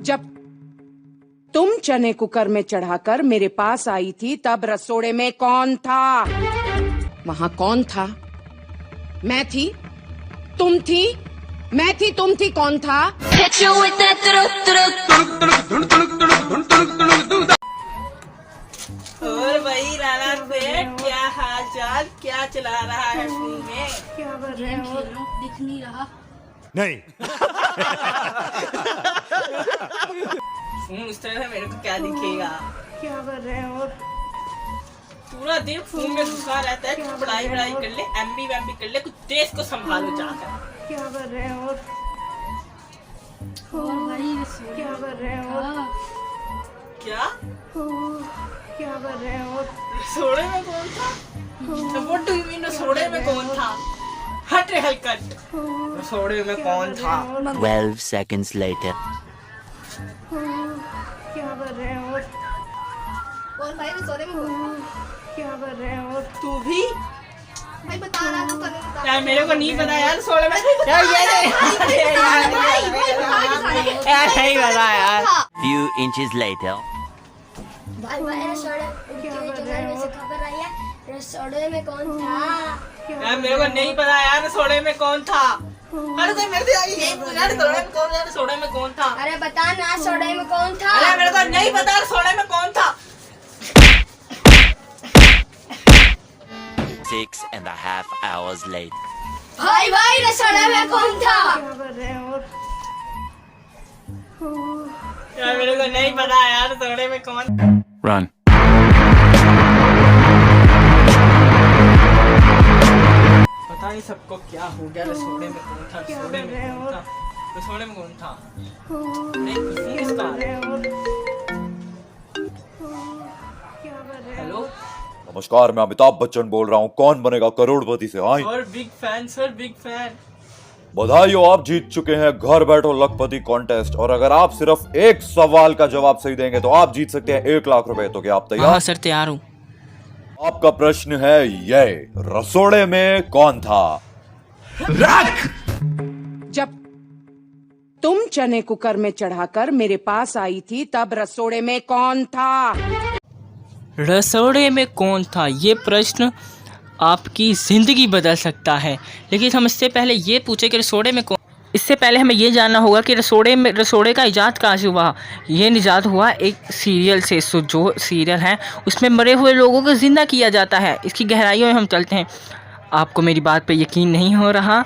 जब तुम चने कुकर में चढ़ाकर मेरे पास आई थी तब रसोड़े में कौन था? वहां कौन था? मैं थी, तुम थी, मैं थी, तुम थी, कौन था? और भाई राणा सेठ, क्या हाल चाल, क्या चला रहा है फोन में? क्या कर रहे हैं? और दिख नहीं रहा। नहीं। फोन उस तरह से मेरे को क्या दिखेगा? क्या कर रहे हैं? और पूरा दिन फोन में घुसा रहता है। कुछ पढ़ाई वढ़ाई कर ले, एमबी वैम्बी कर ले, कुछ देश को संभालो जाकर। क्या कर रहे हैं? और भाई क्या कर रहे हैं? और क्या क्या कर रहे हैं? और रसोड़े में कौन था? What do you mean रसोड़े में कौन था? हट रे हलकट, रसोड़े में कौन था? 12 seconds later. क्या कर रहे हैं? और भाई रसोड़े में कौन? क्या कर रहे हैं? और तू भी भाई बता रहा था कल बता। यार, मेरे को नहीं पता यार रसोड़े में। यार ये नहीं पता यार। Few inches later. भाई रसोड़े जंगल में से खबर आई है, रसोड़े में कौन था? यार मेरे को नहीं पता यार रसोड़े में कौन था। अरे तो मेरे से यही पूछा रसोड़े में कौन था, रसोड़े में कौन था? अरे बता ना रसोड़े में कौन था? अरे मेरे को नहीं पता रसोड़े में कौन था। 6.5 hours later. भाई रसोड़े में कौन था? क्या कर रहे हैं? और यार मेरे को नहीं पता यार रसोड़े में कौन। Run. पता नहीं सबको क्या हो गया। रसोड़े में कौन था? रसोड़े में कौन था? रसोड़े में कौन था? नहीं, फोन इसका। हेलो नमस्कार, मैं अमिताभ बच्चन बोल रहा हूँ। कौन बनेगा करोड़पति से? हाँ, sir, big fan sir, big fan. बधाई हो, आप जीत चुके हैं घर बैठो लखपति कॉन्टेस्ट। और अगर आप सिर्फ एक सवाल का जवाब सही देंगे तो आप जीत सकते हैं 1 लाख रुपए। तो क्या आप तैयार? हाँ सर, तैयार हूँ। आपका प्रश्न है ये, रसोड़े में कौन था? जब तुम चने कुकर में चढ़ाकर मेरे पास आई थी तब रसोड़े में कौन था? रसोड़े में कौन था? ये प्रश्न आपकी ज़िंदगी बदल सकता है। लेकिन हम इससे पहले ये पूछे कि रसोड़े में कौन। इससे पहले हमें ये जानना होगा कि रसोड़े का इजाद कहाँ से हुआ। ये इजाद हुआ एक सीरियल से। जो सीरियल है उसमें मरे हुए लोगों को ज़िंदा किया जाता है। इसकी गहराइयों में हम चलते हैं। आपको मेरी बात पे यकीन नहीं हो रहा?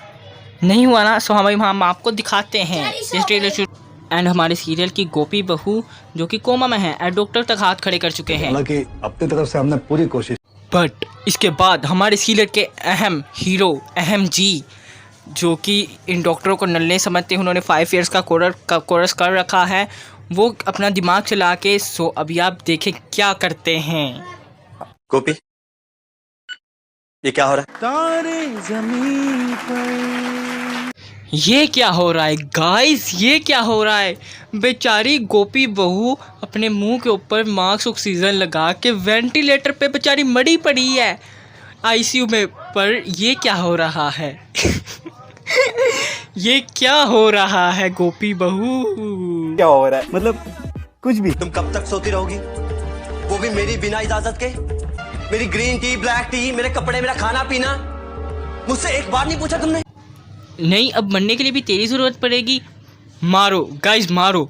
नहीं हुआ ना? सो हम आपको दिखाते हैं इस ट्रेलर। एंड हमारे सीरियल की गोपी बहू जो कि कोमा में है, डॉक्टर तक हाथ खड़े कर चुके हैं। हालांकि अपनी तरफ से हमने पूरी कोशिश। बट इसके बाद हमारे सीरियल के अहम हीरो अहम जी, जो कि इन डॉक्टरों को नल्ले समझते हैं, उन्होंने 5 ईयर्स का कोर्स कर रखा है, वो अपना दिमाग चला के। सो अभी आप देखें क्या करते हैं। गोपी, ये क्या हो रहा है? तारे जमीन पर। ये क्या हो रहा है गाइस? ये क्या हो रहा है? बेचारी गोपी बहू अपने मुंह के ऊपर मास्क ऑक्सीजन लगा के वेंटिलेटर पे बेचारी मरी पड़ी है आईसीयू में। पर ये क्या हो रहा है? ये क्या हो रहा है गोपी बहू? क्या हो रहा है? मतलब कुछ भी। तुम कब तक सोती रहोगी, वो भी मेरी बिना इजाजत के? मेरी ग्रीन टी, ब्लैक टी, मेरे कपड़े, मेरा खाना पीना, मुझसे एक बार नहीं पूछा तुमने? नहीं, अब मरने के लिए भी तेरी ज़रूरत पड़ेगी। मारो गाइस, मारो,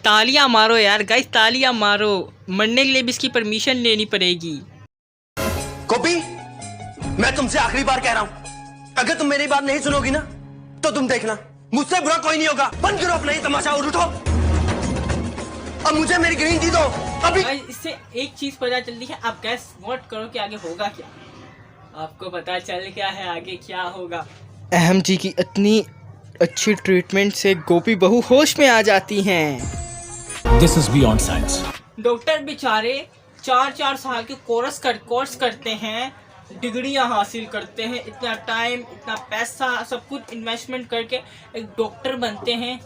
तालियां मारो यार गाइस, तालियां मारो। मरने के लिए भी इसकी परमिशन लेनी पड़ेगी। गोपी, मैं तुमसे आखिरी बार कह रहा हूँ, अगर तुम मेरी बात नहीं सुनोगी ना तो तुम देखना मुझसे बुरा कोई नहीं होगा। बंद करो अपना ये तमाशा और उठो। अब मुझे मेरी ग्रीन टी दो अभी। इससे एक चीज पता चलती है, आप गैस वोट करो कि आगे होगा क्या। आपको पता चल गया है आगे क्या होगा। अहम जी की इतनी अच्छी ट्रीटमेंट से गोपी बहू होश में आ जाती हैं। This is beyond science. Doctor बेचारे 4 साल के कोर्स करते हैं, डिग्रियां हासिल करते हैं, इतना टाइम, इतना पैसा, सब कुछ इन्वेस्टमेंट करके एक डॉक्टर बनते हैं।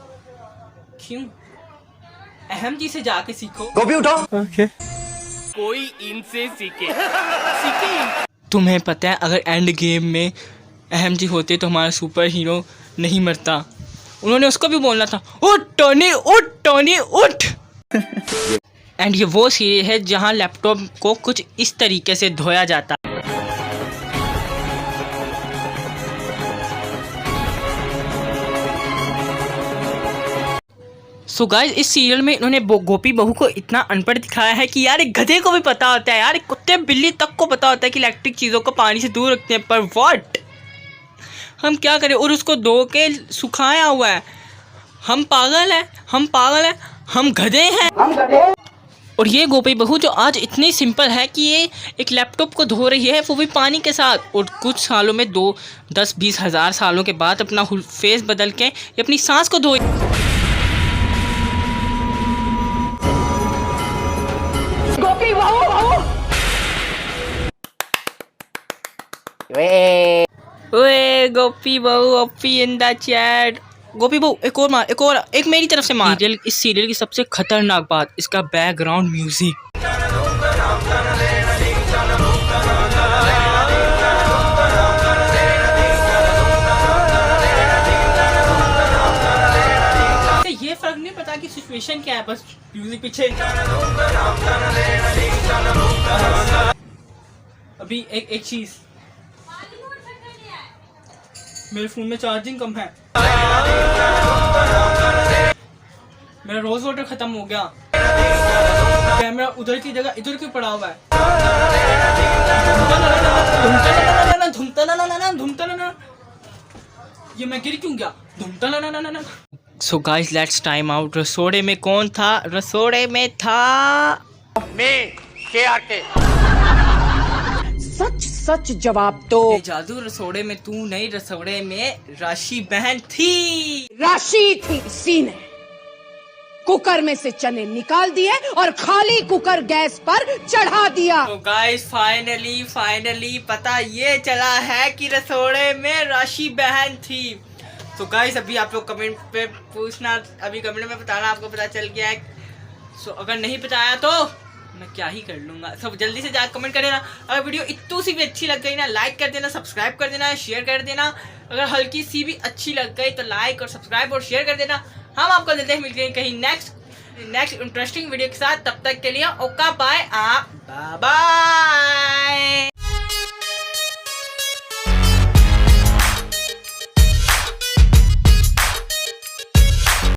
क्यों? अहम जी से जाके सीखो। गोपी उठो। Okay. कोई इनसे सीखे। तुम्हें पता है अगर एंड गेम में अहम जी होते तो हमारा सुपर हीरो नहीं मरता। उन्होंने उसको भी बोलना था, उठ टोनी उठ, टोनी उठ। एंड ये वो सीरियल है जहाँ लैपटॉप को कुछ इस तरीके से धोया जाता है। सो गाइस, इस सीरियल में इन्होंने गोपी बहू को इतना अनपढ़ दिखाया है कि यार एक गधे को भी पता होता है, यार एक कुत्ते बिल्ली तक को पता होता है कि इलेक्ट्रिक चीज़ों को पानी से दूर रखते हैं, पर व्हाट हम क्या करें। और उसको धो के सुखाया हुआ है। हम पागल हैं, हम गधे हैं। और ये गोपी बहू जो आज इतनी सिंपल है कि ये एक लैपटॉप को धो रही है, वो भी पानी के साथ। और कुछ सालों में 10-20 हज़ार सालों के बाद अपना फेस बदल के ये अपनी सांस को धोए। गोपी बहू ओए गोपी बहू, ओपी इन द चैट। गोपी बहू एक और मार, एक मेरी तरफ से मार। इस सीरियल की सबसे खतरनाक बात इसका बैकग्राउंड म्यूजिक। ये फर्क नहीं पता कि सिचुएशन क्या है, बस म्यूजिक पीछे। अभी एक चीज, मेरे फोन में चार्जिंग कम है, मेरा रोज वाटर खत्म हो गया, कैमरा उधर की जगह इधर क्यों पड़ा हुआ है। ये मैं गिर क्यों गया। So guys let's time out. रसोड़े में कौन था? रसोड़े में था सच जवाब दो। ये जादू रसोड़े में तू नहीं, रसोड़े में राशि बहन थी। राशि थी, इसी ने कुकर में से चने निकाल दिए और खाली कुकर गैस पर चढ़ा दिया। तो गाइस फाइनली पता ये चला है कि रसोड़े में राशि बहन थी। तो गाइस अभी आप लोग कमेंट पे पूछना, अभी कमेंट में बताना आपको पता चल गया है। सो अगर नहीं बताया तो मैं क्या ही कर लूँगा। सब जल्दी से जाकर कमेंट कर देना। अगर वीडियो इतनी सी भी अच्छी लग गई ना, लाइक कर देना, सब्सक्राइब कर देना, शेयर कर देना। अगर हल्की सी भी अच्छी लग गई तो लाइक और सब्सक्राइब और शेयर कर देना। हम आपको जल्दी ही मिलते हैं कहीं नेक्स्ट इंटरेस्टिंग वीडियो के साथ। तब तक के लिए ओका बाय बाय।